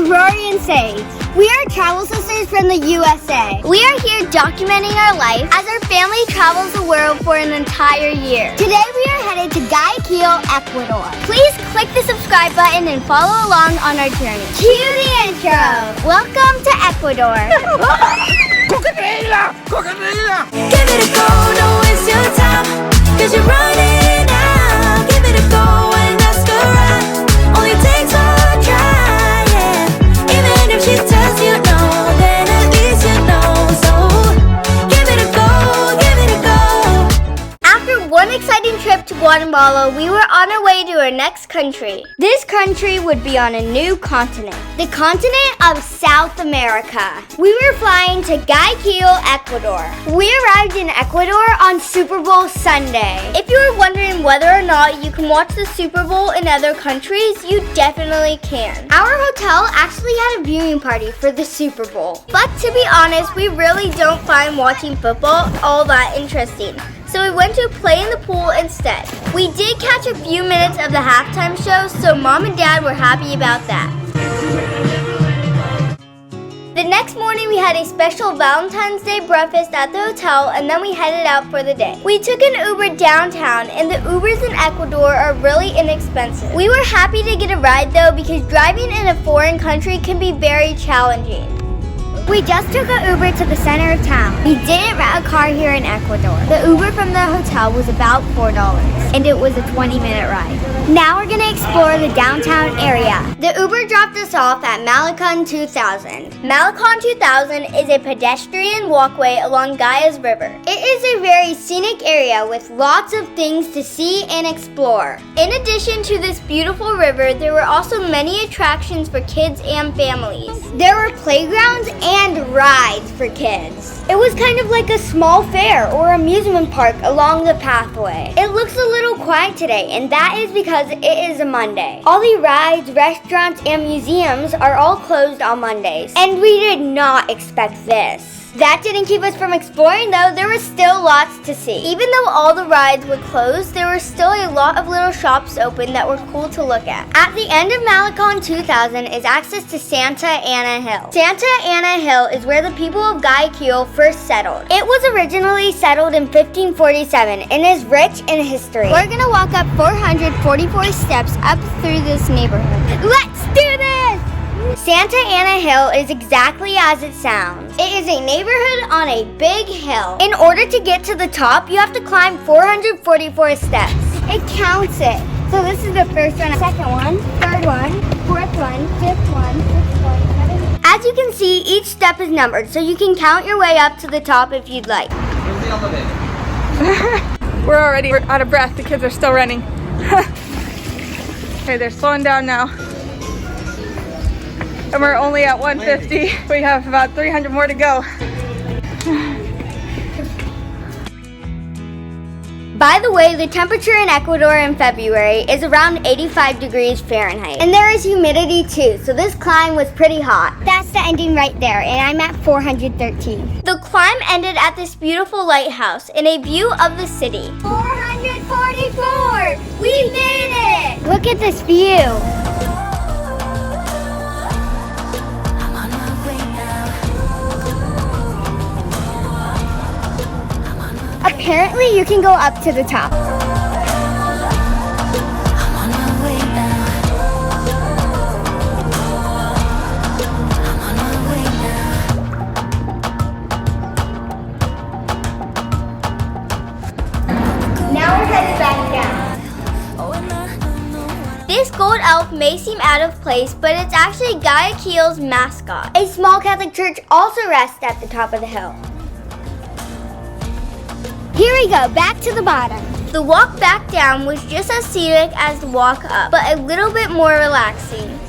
Rory and Sage. We are travel sisters from the USA. We are here documenting our life as our family travels the world for an entire year. Today we are headed to Guayaquil, Ecuador. Please click the subscribe button and follow along on our journey. Cue the intro. Welcome to Ecuador. Cocodrila! Cocodrila! Give it a go, don't waste your time, 'cause you're running out. Give it a go and ask her out. Only takes one try, yeah. Even if she tells you no, then at least you know. So give it a go, give it a go. After one exciting trip to Guatemala, we were on our way to our next country. This country would be on a new continent, the continent of South America. We were flying to Guayaquil, Ecuador. We arrived in Ecuador on Super Bowl Sunday. If you were wondering whether or not you can watch the Super Bowl in other countries, you definitely can. Our hotel actually had a viewing party for the Super Bowl. But to be honest, we really don't find watching football all that interesting. So we went to play in the pool instead. We did catch a few minutes of the halftime show, so Mom and Dad were happy about that. The next morning we had a special Valentine's Day breakfast at the hotel, and then we headed out for the day. We took an Uber downtown, and the Ubers in Ecuador are really inexpensive. We were happy to get a ride though, because driving in a foreign country can be very challenging. We just took an Uber to the center of town. We didn't rent a car here in Ecuador. The Uber from the hotel was about $4, and it was a 20-minute ride. Now we're gonna explore the downtown area. The Uber dropped us off at Malecon 2000. Malecon 2000 is a pedestrian walkway along Gaia's River. It is a very scenic area with lots of things to see and explore. In addition to this beautiful river, there were also many attractions for kids and families. There were playgrounds and rides for kids. It was kind of like a small fair or amusement park along the pathway. It looks a little quiet today, and that is because it is a Monday. All the rides, restaurants, and museums are all closed on Mondays, and we did not expect this. That didn't keep us from exploring though. There was still lots to see. Even though all the rides were closed, there were still a lot of little shops open that were cool to look at. At the end of Malecon 2000 is access to Santa Ana Hill. Santa Ana Hill is where the people of Guayaquil first settled. It was originally settled in 1547 and is rich in history. We're gonna walk up 444 steps up through this neighborhood. Let's do this! Santa Ana Hill is exactly as it sounds. It is a neighborhood on a big hill. In order to get to the top, you have to climb 444 steps. It counts it. So this is the first one, second one, third one, fourth one, fifth one, sixth one, seventh one. As you can see, each step is numbered, so you can count your way up to the top if you'd like. We're out of breath. The kids are still running. Okay, they're slowing down now. And we're only at 150. We have about 300 more to go. By the way, the temperature in Ecuador in February is around 85 degrees Fahrenheit. And there is humidity too, so this climb was pretty hot. That's the ending right there, and I'm at 413. The climb ended at this beautiful lighthouse in a view of the city. 444! We made it! Look at this view. Apparently, you can go up to the top. Now we're headed back down. This gold elf may seem out of place, but it's actually Guayaquil's mascot. A small Catholic church also rests at the top of the hill. Here we go, back to the bottom. The walk back down was just as scenic as the walk up, but a little bit more relaxing.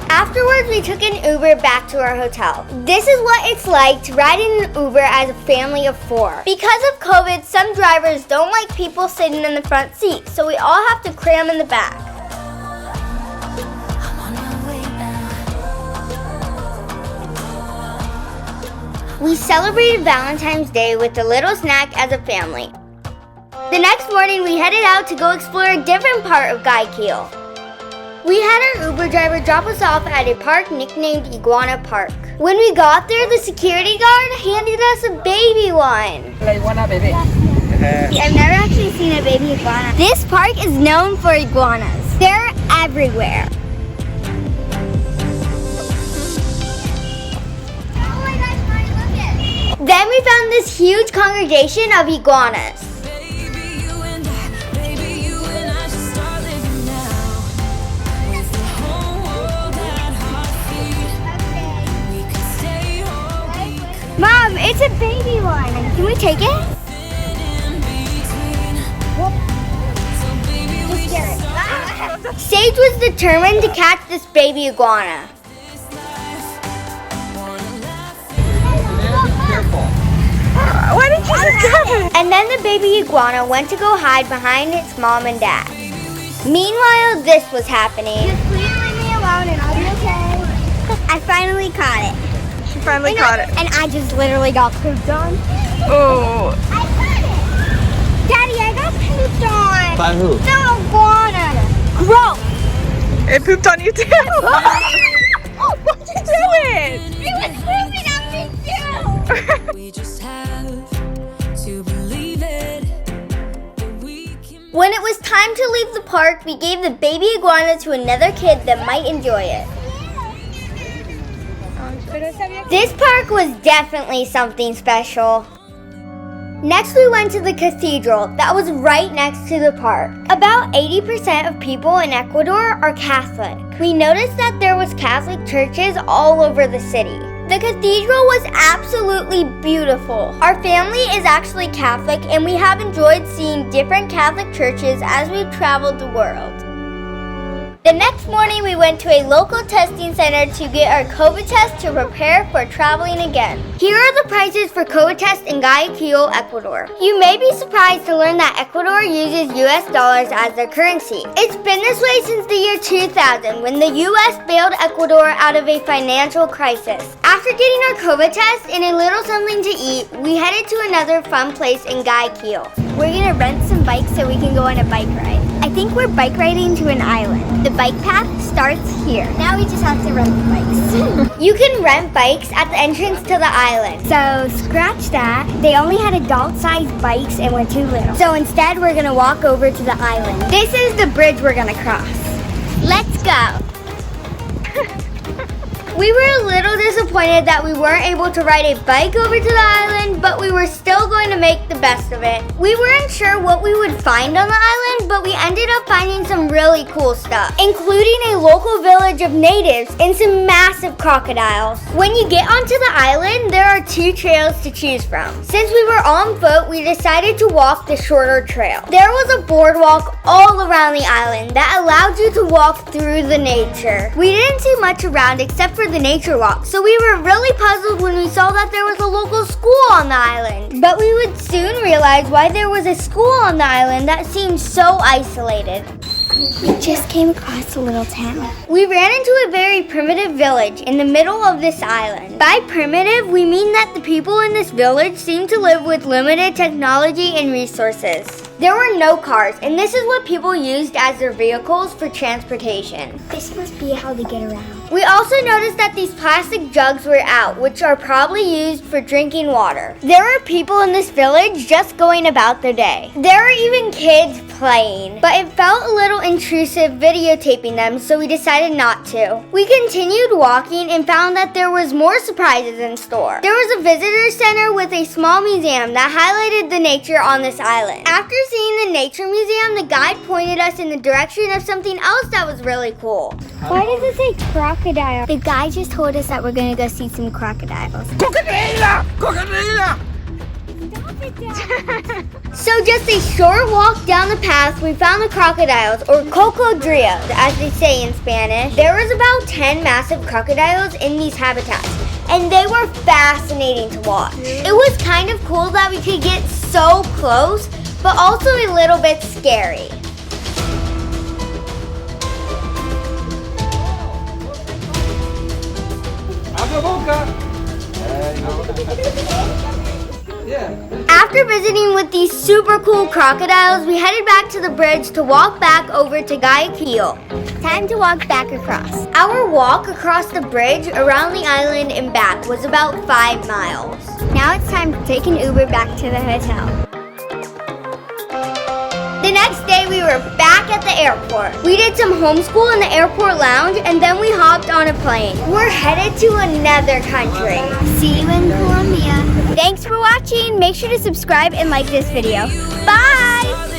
Afterwards, we took an Uber back to our hotel. This is what it's like to ride in an Uber as a family of 4. Because of COVID, some drivers don't like people sitting in the front seat, so we all have to cram in the back. We celebrated Valentine's Day with a little snack as a family. The next morning, we headed out to go explore a different part of Guayaquil. We had our Uber driver drop us off at a park nicknamed Iguana Park. When we got there, the security guard handed us a baby one. La iguana bebé. I've never actually seen a baby iguana. This park is known for iguanas. They're everywhere. Then we found this huge congregation of iguanas. Mom, it's a baby one. Can we take it? Sage was determined to catch this baby iguana. Why didn't you just grab it? And then the baby iguana went to go hide behind its mom and dad. Meanwhile, this was happening. Just please leave me alone and I'll be okay. I finally caught it. She finally caught it. And I just literally got pooped on. Oh. I caught it! Daddy, I got pooped on. By who? The iguana. Gross. It pooped on you too. Why'd you do it? It was pooping on me too. We just have to believe it. When it was time to leave the park, we gave the baby iguana to another kid that might enjoy it. This park was definitely something special. Next, we went to the cathedral that was right next to the park. About 80% of people in Ecuador are Catholic. We noticed that there was Catholic churches all over the city. The cathedral was absolutely beautiful. Our family is actually Catholic and we have enjoyed seeing different Catholic churches as we've traveled the world. The next morning, we went to a local testing center to get our COVID test to prepare for traveling again. Here are the prices for COVID tests in Guayaquil, Ecuador. You may be surprised to learn that Ecuador uses US dollars as their currency. It's been this way since the year 2000 when the US bailed Ecuador out of a financial crisis. After getting our COVID test and a little something to eat, we headed to another fun place in Guayaquil. We're gonna rent some bikes so we can go on a bike ride. I think we're bike riding to an island. The bike path starts here. Now we just have to rent the bikes. You can rent bikes at the entrance to the island. So scratch that. They only had adult-sized bikes and we're too little. So instead we're gonna walk over to the island. This is the bridge we're gonna cross. Let's go. We were a little disappointed that we weren't able to ride a bike over to the island, but we were still going to make the best of it. We weren't sure what we would find on the island, but we ended up finding some really cool stuff, including a local village of natives and some massive crocodiles. When you get onto the island, there are two trails to choose from. Since we were on foot, we decided to walk the shorter trail. There was a boardwalk all around the island that allowed you to walk through the nature. We didn't see much around except for the nature walk, so we were really puzzled when we saw that there was a local school on the island. But we would soon realize why there was a school on the island that seemed so isolated. We just came across a little town. We ran into a very primitive village in the middle of this island. By primitive, we mean that the people in this village seem to live with limited technology and resources. There were no cars, and this is what people used as their vehicles for transportation. This must be how they get around. We also noticed that these plastic jugs were out, which are probably used for drinking water. There were people in this village just going about their day. There were even kids playing, but it felt a little intrusive videotaping them, so we decided not to. We continued walking and found that there was more surprises in store. There was a visitor center with a small museum that highlighted the nature on this island. After seeing the nature museum, the guide pointed us in the direction of something else that was really cool. Why does it say crocodile? The guy just told us that we're gonna go see some crocodiles. Cocodrila! Cocodrila! So just a short walk down the path, we found the crocodiles, or cocodrilos, as they say in Spanish. There was about 10 massive crocodiles in these habitats, and they were fascinating to watch. It was kind of cool that we could get so close, but also a little bit scary. Abre a boca! Yeah. After visiting with these super cool crocodiles, we headed back to the bridge to walk back over to Guayaquil. Time to walk back across. Our walk across the bridge around the island and back was about 5 miles. Now it's time to take an Uber back to the hotel. The next day, we were back at the airport. We did some homeschool in the airport lounge, and then we hopped on a plane. We're headed to another country. See you in Colombia. Thanks for watching. Make sure to subscribe and like this video. Bye!